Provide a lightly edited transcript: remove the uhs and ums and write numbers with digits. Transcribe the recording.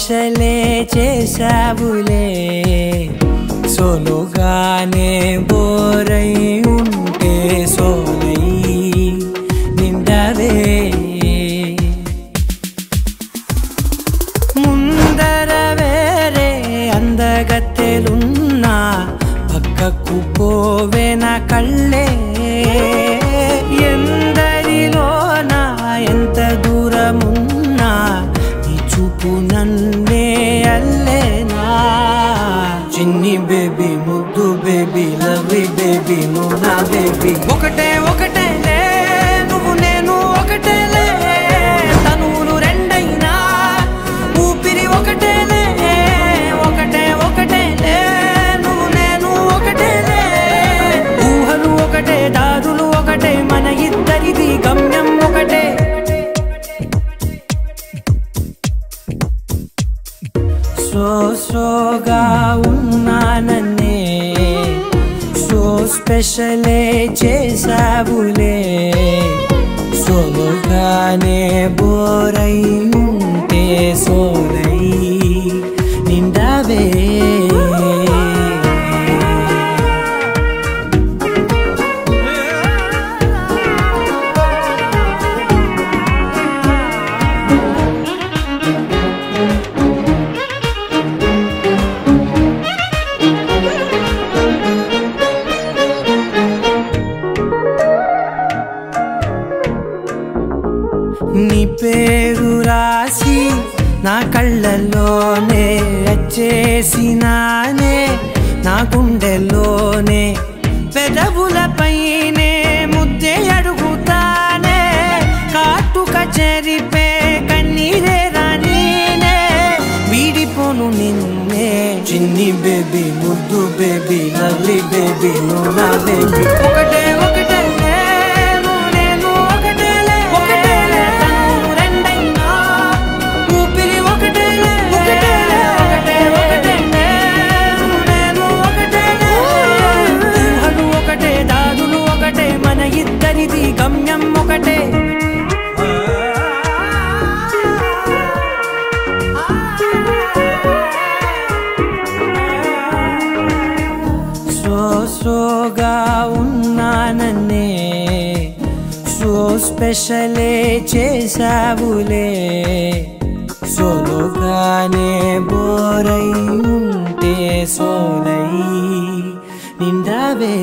స్పెషలే చేసావులే సోలోగానే బోరై ఉంటే సోలై నిండవే ముందర వేరే అందగత్తెలున్నా పక్కకు పోవే నా కళ్ళే ఎందరిలోనా ఎంత దూరమున్నా నీ చూపు నన్నే అల్లేనా చిన్ని బేబీ ముద్దు బేబీ లవ్లీ బేబీ నువ్వు నా బేబీ ఒకటే ఒకటేలే నువ్వు నేను ఒకటేలే తనువులు రెండైనా ఊపిరి ఒకటేలే ఒకటే ఒకటేలే నువ్వు నేను ఒకటేలే ఊహలు ఒకటే దారులు ఒకటే మన ఇద్దరిది గమ్యం ఒకటే సోగా ఉన్నానన్నే సో స్పెషలే చేసావులే సోలోగానే బోరై ఉంటే సోలై నిండవే నీ పేరు రాసి నా కళ్ళల్లోనే వచ్చేసినానే నా గుండెల్లోనే పెదవులపైనే ముద్దే అడుగుతానే కాటుక చెరిపే కన్నీరే రానీనే వీడిపోను నిన్నే చిన్ని బేబీ ముద్దు బేబీ లవ్లీ బేబీ నువ్వు నా బేబీ ఒకటే ఒకటే ఇద్దరిది గమ్యం ఒకటే సోగా ఉన్నానన్నే సో స్పెషలే చేసావులే సోలోగానే బోరై ఉంటే సోలై నిండవే